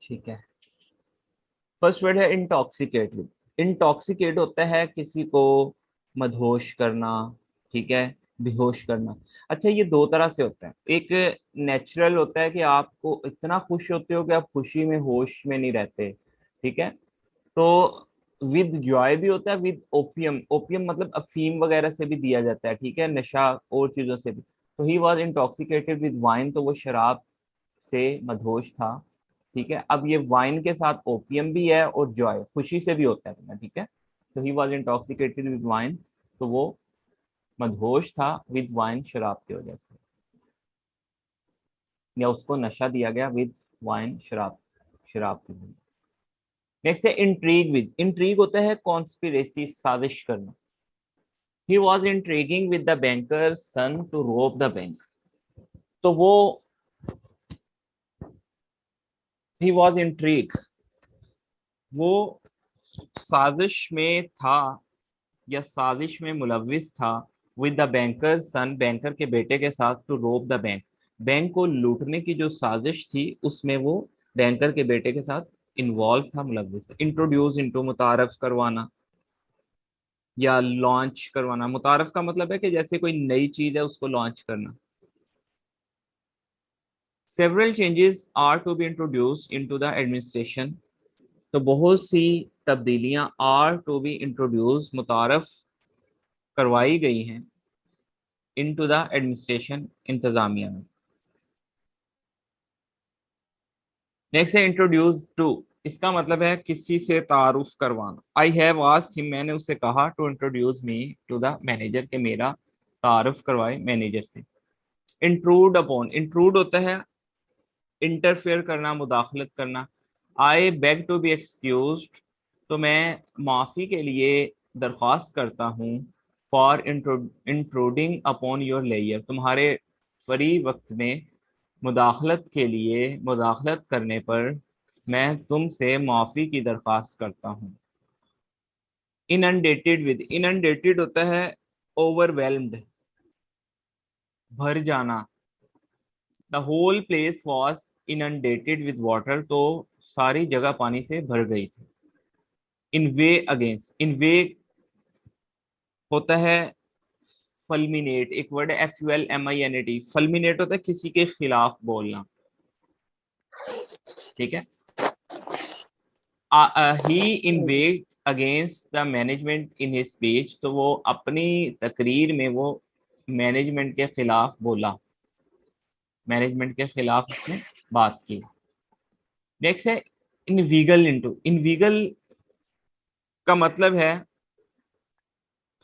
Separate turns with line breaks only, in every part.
ठीक है। First word है इंटॉक्सिकेट। इंटॉक्सिकेट होता है किसी को मदहोश करना, ठीक है, बेहोश करना। अच्छा, ये दो तरह से होता है। एक नेचुरल होता है कि आपको इतना खुश होते हो कि आप खुशी में होश में नहीं रहते, ठीक है। तो विद जॉय भी होता है, विद ओपियम। ओपियम मतलब अफीम वगैरह से भी दिया जाता है, ठीक है, नशा और चीजों से भी। तो he was intoxicated with wine, तो वो शराब से मदहोश था, ठीक है। अब ये वाइन के साथ ओपियम भी है और जॉय खुशी से भी होता है तुम्हें, ठीक है। तो he was intoxicated with wine, तो वो मदहोश था विद वाइन, शराब की वजह से, या उसको नशा दिया गया विद वाइन, शराब, शराब की वजह। नेक्स्ट है इंट्रीग विद। इंट्रीग होता है कॉन्स्पिरेसी, साजिश करना। He was intriguing with the banker son to rob the bank. तो वो, ही वॉज इंट्रीग, वो साजिश में था या साजिश में मुलविस था with the banker son, banker के बेटे के साथ, to rob the bank. Bank को लूटने की जो साजिश थी उसमें वो बैंकर के बेटे के साथ इन्वॉल्व था, मुलविस। इंट्रोड्यूस इनटू, मुतारफ करवाना या लॉन्च करवाना। मुतारफ का मतलब है कि जैसे कोई नई चीज है उसको लॉन्च करना। Several changes are to be introduce into the administration. तो बहुत सी तब्दीलियां आर टू बी इंट्रोड्यूस, मुतारफ करवाई गई हैं, इनटू द एडमिनिस्ट्रेशन, इंतजामिया में। नेक्स्ट है इंट्रोड्यूस टू। इसका मतलब है किसी से तारुफ करवाना। आई हैव आस्क्ड हिम, मैंने उससे कहा, to introduce me to the manager, के मेरा तारुफ करवाए मैनेजर से। Intrude upon. इंट्रूड होता है इंटरफेयर करना, मुदाखलत करना। I beg to be excuse. तो मैं माफी के लिए दरख्वास्त करता हूँ। फॉर इंट्रूडिंग अपॉन योर लेयर, तुम्हारे फ्री वक्त में मुदाखलत के लिए, मुदाखलत करने पर मैं तुमसे माफी की दरख्वास्त करता हूँ। Inundated with. इनंडेटेड होता है ओवरवेल्म्ड, भर जाना। The whole place was inundated with water, तो सारी जगह पानी से भर गई थी। इनवे अगेंस्ट। इनवे होता है फलमिनेट, एक वर्ड है FULMINAT। फलमिनेट होता है किसी के खिलाफ बोलना, ठीक है। He inveighed against the management in his speech, तो वो अपनी तकरीर में वो मैनेजमेंट के खिलाफ बोला, मैनेजमेंट के खिलाफ उसने बात की। नेक्स्ट है इनवीगल इनटू। इनवीगल का मतलब है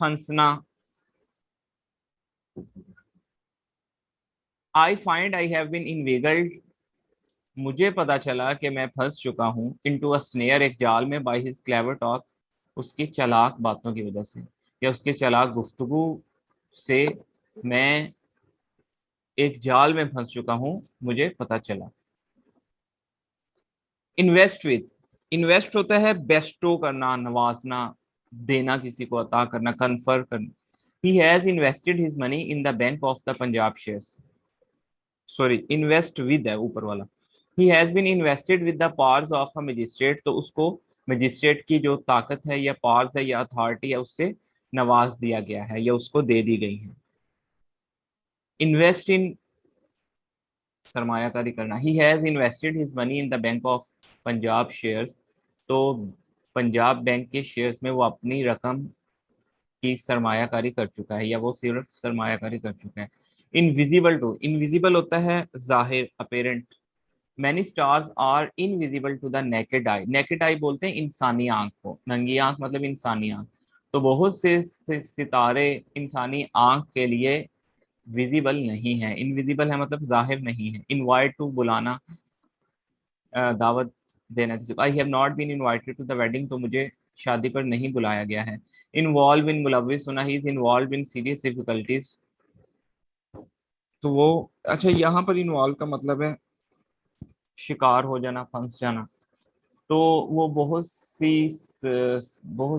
फंसना। I find I have been inveigled. मुझे पता चला कि मैं फंस चुका हूँ, इनटू अ स्नेयर, एक जाल में, बाय हिज क्लेवर टॉक, उसकी चालाक बातों की वजह से या उसके चालाक गुफ्तगू से मैं एक जाल में फंस चुका हूँ, मुझे पता चला। Invest with. इन्वेस्ट होता है बेस्टो करना, नवाजना, देना, किसी को अता करना, कन्फर करना। He has invested his money in the bank of the Punjab shares. Sorry, invest with है ऊपर वाला। He has been invested with the powers of a magistrate, तो उसको मजिस्ट्रेट की जो ताकत है या पावर्स है या अथॉरिटी है उससे नवाज दिया गया है या उसको दे दी गई है। इन्वेस्ट इन, सरमायाकारी करना। He has invested his money in the bank of Punjab shares, तो पंजाब बैंक के शेयर्स में वो अपनी रकम की सरमायाकारी कर चुका है या वो सिर्फ सरमायाकारी कर चुका है। Invisible to. इनविजिबल होता है जाहिर, apparent. Many stars are invisible to the naked eye. Naked eye बोलते हैं इंसानी आंख को, नंगी आंख मतलब इंसानी आंख। तो बहुत से सितारे इंसानी आंख के लिए विजिबल नहीं है। इनविजिबल है मतलब जाहिर नहीं है। इनवाइट टू, बुलाना, दावत देना किसी को। I have not been invited to the wedding, तो मुझे शादी पर नहीं बुलाया गया है। इन्वॉल्व इन, मुलविस होना। He is involve in serious difficulties, तो वो, अच्छा यहाँ पर इन्वॉल्व का मतलब है शिकार हो जाना, फंस जाना। तो वो बहुत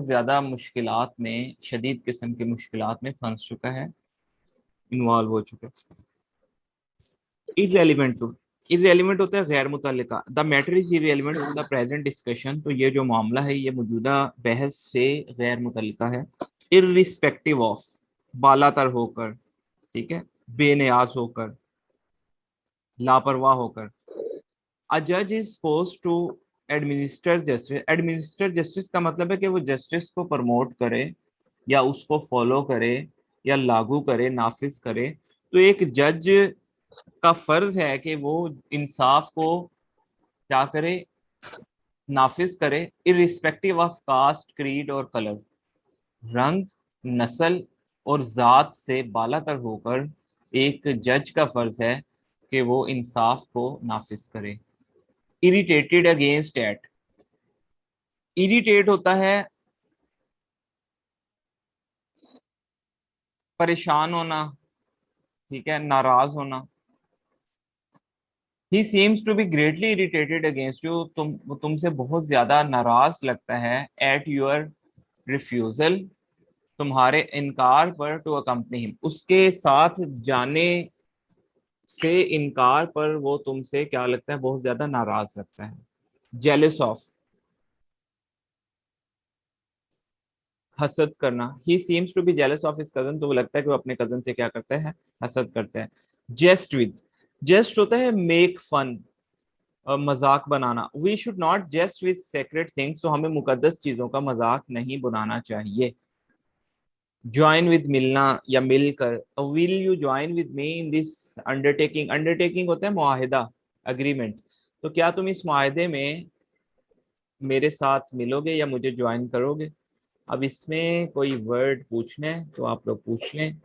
ज्यादा मुश्किलात में, शदीद किस्म की मुश्किलात में फंस चुका है, इन्वॉल्व हो चुका है। Is element to. इररेलेवेंट होता है गैर मुतल्लिका, the matter is irrelevant to the present discussion, तो ये जो मामला है ये मौजूदा बहस से गैर मुतल्लिका है। इररिस्पेक्टिव ऑफ, बालातर होकर, ठीक है, बेनियाज होकर, लापरवाह होकर। अ जज is suppose to administer justice, administer justice का मतलब है कि वो जस्टिस को प्रमोट करे या उसको फॉलो करे या लागू करे, नाफिज करे। तो एक जज का फर्ज है कि वो इंसाफ को क्या करे, नाफिज करे, इरिस्पेक्टिव ऑफ कास्ट, क्रीड और कलर, रंग, नस्ल और जात से बालातर होकर एक जज का फर्ज है कि वो इंसाफ को नाफिज करे। इरिटेटेड अगेंस्ट एट, इरिटेट होता है परेशान होना, ठीक है, नाराज होना। He seems to be greatly irritated against you, तुमसे बहुत ज्यादा नाराज लगता है। एट योर रिफ्यूजल, तुम्हारे इनकार पर, टू अकम्पनी हिम, उसके साथ जाने से इनकार पर वो तुमसे क्या लगता है, बहुत ज्यादा नाराज लगता है। जेलस ऑफ, हसद करना। He seems to be jealous of his cousin, तो वो लगता है कि वो अपने कजन से क्या करता है, हसद करता है। जेस्ट विद, जेस्ट होता है मेक फन, मजाक बनाना। We should not jest with sacred things, तो हमें मुकद्दस चीजों का मजाक नहीं बनाना चाहिए। ज्वाइन विद, मिलना या मिलकर। Will you join with me in this undertaking, undertaking होता है मुआहिदा, अग्रीमेंट। तो क्या तुम इस मुआहिदे में मेरे साथ मिलोगे या मुझे ज्वाइन करोगे। अब इसमें कोई वर्ड पूछने हैं तो आप लोग पूछ लें।